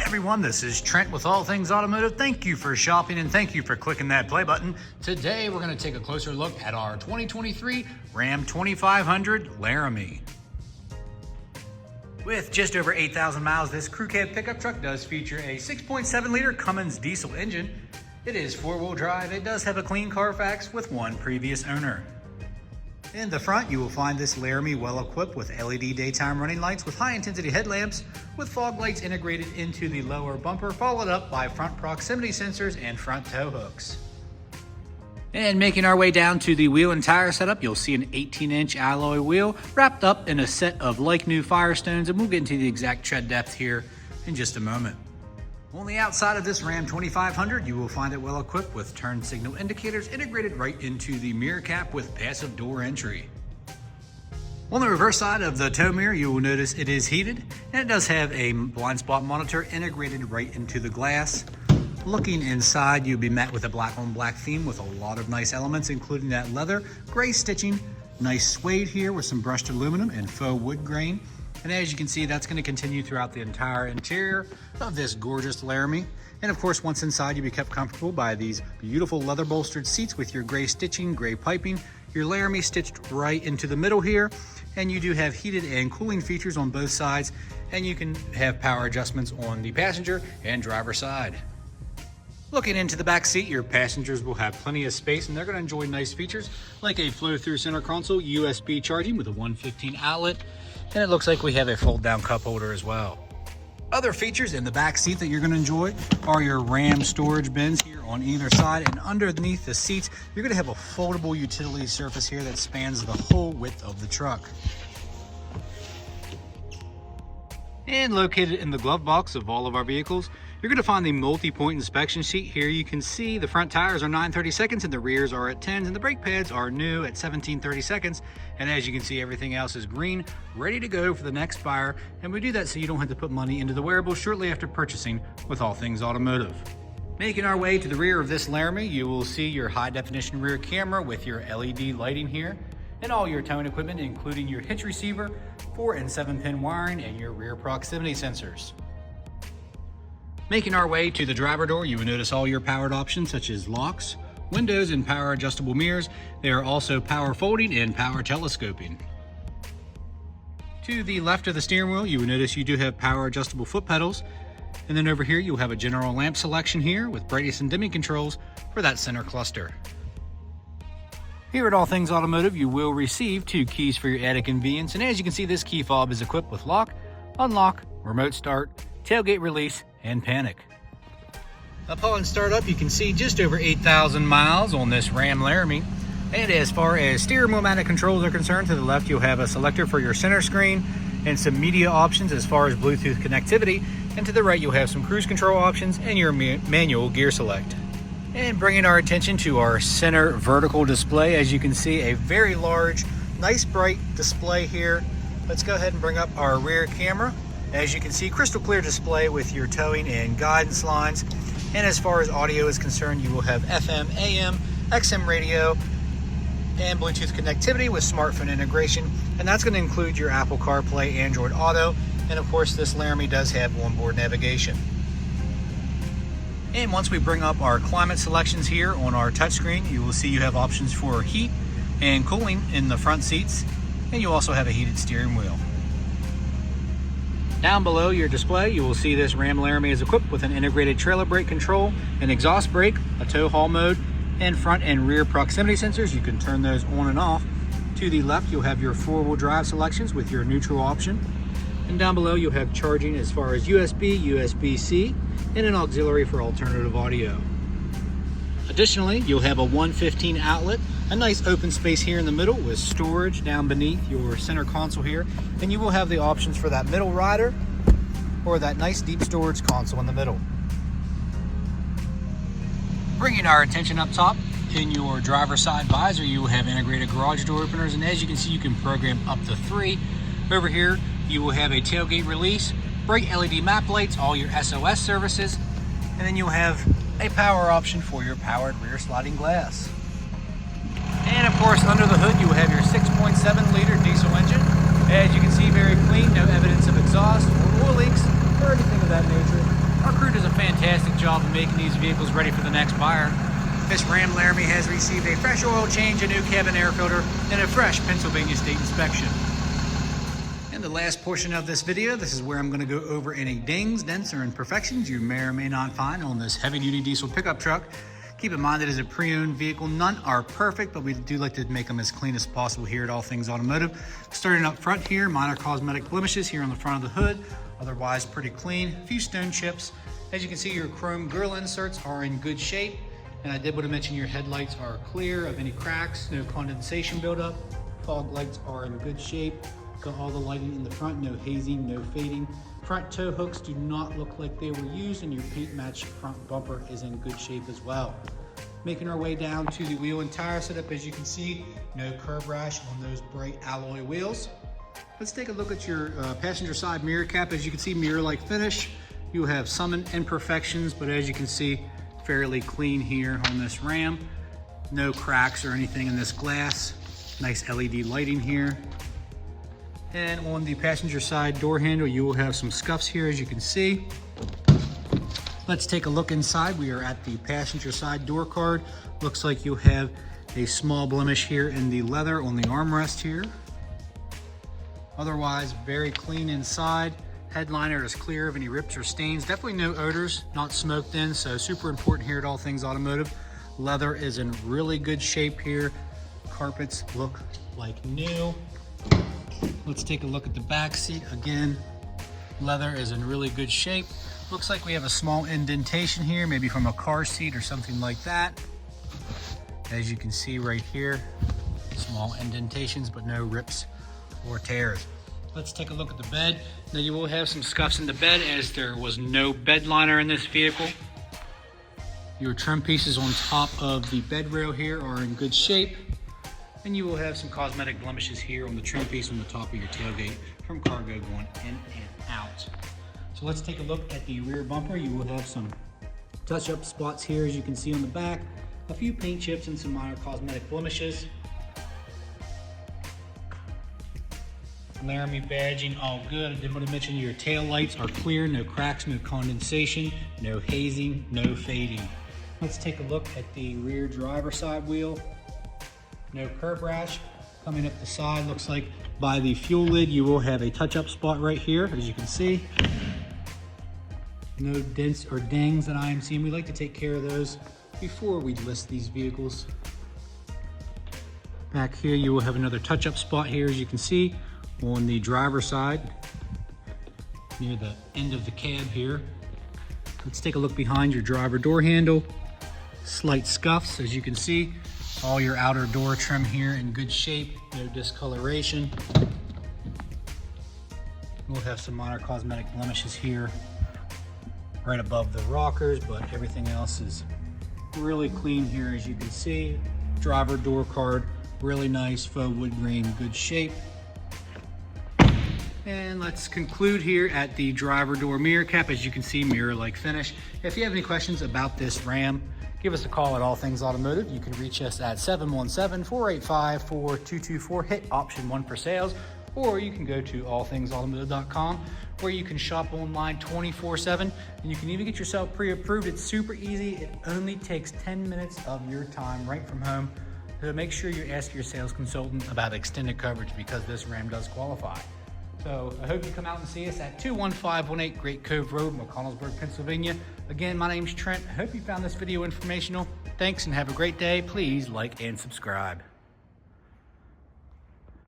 everyone, this is Trent with All Things Automotive. Thank you for shopping and thank you for clicking that play button. Today we're going to take a closer look at our 2023 Ram 2500 Laramie. With just over 8,000 miles, this crew cab pickup truck does feature a 6.7 liter Cummins Diesel Engine. It is four-wheel drive. It does have a clean Carfax with one previous owner. In the front, you will find this Laramie well equipped with LED daytime running lights with high intensity headlamps with fog lights integrated into the lower bumper, followed up by front proximity sensors and front tow hooks. And making our way down to the wheel and tire setup, you'll see an 18-inch alloy wheel wrapped up in a set of like new Firestones, and we'll get into the exact tread depth here in just a moment. On the outside of this Ram 2500, you will find it well equipped with turn signal indicators integrated right into the mirror cap with passive door entry. On the reverse side of the tow mirror, you will notice it is heated, and it does have a blind spot monitor integrated right into the glass. Looking inside, you'll be met with a black on black theme with a lot of nice elements, including that leather, gray stitching, nice suede here with some brushed aluminum and faux wood grain. And as you can see, that's going to continue throughout the entire interior of this gorgeous Laramie. And of course, once inside, you'll be kept comfortable by these beautiful leather bolstered seats with your gray stitching, gray piping, your Laramie stitched right into the middle here. And you do have heated and cooling features on both sides, and you can have power adjustments on the passenger and driver side. Looking into the back seat, your passengers will have plenty of space, and they're going to enjoy nice features like a flow-through center console, USB charging with a 115 outlet, and it looks like we have a fold-down cup holder as well. Other features in the back seat that you're going to enjoy are your Ram storage bins here on either side, and underneath the seats, you're going to have a foldable utility surface here that spans the whole width of the truck. And located in the glove box of all of our vehicles, you're going to find the multi-point inspection sheet. Here you can see the front tires are 9/32 and the rears are at 10s, and the brake pads are new at 17/32. And as you can see, everything else is green, ready to go for the next buyer. And we do that so you don't have to put money into the wearable shortly after purchasing with All Things Automotive. Making our way to the rear of this Laramie, you will see your high definition rear camera with your LED lighting here, and all your towing equipment, including your hitch receiver, 4 and 7-pin wiring, and your rear proximity sensors. Making our way to the driver door, you will notice all your powered options such as locks, windows, and power adjustable mirrors. They are also power folding and power telescoping. To the left of the steering wheel, you will notice you do have power adjustable foot pedals. And then over here, you'll have a general lamp selection here with brightness and dimming controls for that center cluster. Here at All Things Automotive, you will receive 2 keys for your added convenience. And as you can see, this key fob is equipped with lock, unlock, remote start, tailgate release, and panic. Upon startup, you can see just over 8,000 miles on this Ram Laramie. And as far as steering wheel mounted controls are concerned, to the left you'll have a selector for your center screen and some media options as far as Bluetooth connectivity. And to the right you'll have some cruise control options and your manual gear select. And bringing our attention to our center vertical display, as you can see, a very large, nice bright display here. Let's go ahead and bring up our rear camera. As you can see, crystal clear display with your towing and guidance lines. And as far as audio is concerned, you will have FM, AM, XM radio, and Bluetooth connectivity with smartphone integration. And that's going to include your Apple CarPlay, Android Auto, and of course this Laramie does have onboard navigation. And once we bring up our climate selections here on our touchscreen, you will see you have options for heat and cooling in the front seats, and you also have a heated steering wheel. Down below your display, you will see this Ram Laramie is equipped with an integrated trailer brake control, an exhaust brake, a tow haul mode, and front and rear proximity sensors. You can turn those on and off. To the left, you'll have your 4-wheel drive selections with your neutral option. And down below, you'll have charging as far as USB, USB-C, and an auxiliary for alternative audio. Additionally, you'll have a 115 outlet, a nice open space here in the middle with storage down beneath your center console here. And you will have the options for that middle rider or that nice deep storage console in the middle. Bringing our attention up top, in your driver's side visor, you will have integrated garage door openers. And as you can see, you can program up to 3. Over here, you will have a tailgate release, bright LED map lights, all your SOS services, and then you'll have a power option for your powered rear sliding glass. And of course, under the hood, you will have your 6.7 liter diesel engine. As you can see, very clean, no evidence of exhaust or oil leaks or anything of that nature. making these vehicles ready for the next buyer. This Ram Laramie has received a fresh oil change, a new cabin air filter, and a fresh Pennsylvania state inspection. In the last portion of this video, this is where I'm going to go over any dings, dents, or imperfections you may or may not find on this heavy-duty diesel pickup truck. Keep in mind that it's a pre-owned vehicle. None are perfect, but we do like to make them as clean as possible here at All Things Automotive. Starting up front here, minor cosmetic blemishes here on the front of the hood. Otherwise, pretty clean. A few stone chips. As you can see, your chrome grill inserts are in good shape. And I did want to mention your headlights are clear of any cracks, no condensation buildup. Fog lights are in good shape. Got all the lighting in the front, no hazing, no fading. Front tow hooks do not look like they were used, and your paint match front bumper is in good shape as well. Making our way down to the wheel and tire setup, as you can see, no curb rash on those bright alloy wheels. Let's take a look at your passenger side mirror cap. As you can see, mirror-like finish. You have some imperfections, but as you can see, fairly clean here on this Ram. No cracks or anything in this glass. Nice LED lighting here. And on the passenger side door handle, you will have some scuffs here, as you can see. Let's take a look inside. We are at the passenger side door card. Looks like you'll have a small blemish here in the leather on the armrest here. Otherwise, very clean inside. Headliner is clear of any rips or stains. Definitely no odors, not smoked in, so super important here at All Things Automotive. Leather is in really good shape here. Carpets look like new. Let's take a look at the back seat. Again, leather is in really good shape. Looks like we have a small indentation here, maybe from a car seat or something like that. As you can see right here, small indentations, but no rips or tears. Let's take a look at the bed. Now you will have some scuffs in the bed, as there was no bed liner in this vehicle. Your trim pieces on top of the bed rail here are in good shape. And you will have some cosmetic blemishes here on the trim piece on the top of your tailgate from cargo going in and out. So let's take a look at the rear bumper. You will have some touch-up spots here, as you can see on the back. A few paint chips and some minor cosmetic blemishes. Laramie badging, all good. I did want to mention your tail lights are clear, no cracks, no condensation, no hazing, no fading. Let's take a look at the rear driver side wheel. No curb rash. Coming up the side, looks like by the fuel lid you will have a touch-up spot right here, as you can see. No dents or dings that I am seeing. We like to take care of those before we list these vehicles. Back here you will have another touch-up spot here, as you can see, on the driver's side near the end of the cab here. Let's take a look behind your driver door handle. Slight scuffs, as you can see. All your outer door trim here in good shape, no discoloration. We'll have some minor cosmetic blemishes here right above the rockers, but everything else is really clean here, as you can see. Driver door card, really nice faux wood grain, good shape. And let's conclude here at the driver door mirror cap. As you can see, mirror-like finish. If you have any questions about this Ram, give us a call at All Things Automotive. You can reach us at 717-485-4224. Hit option 1 for sales, or you can go to allthingsautomotive.com, where you can shop online 24/7, and you can even get yourself pre-approved. It's super easy. It only takes 10 minutes of your time right from home. So make sure you ask your sales consultant about extended coverage, because this Ram does qualify. So I hope you come out and see us at 21518 Great Cove Road, McConnellsburg, Pennsylvania. Again, my name's Trent. I hope you found this video informational. Thanks and have a great day. Please like and subscribe.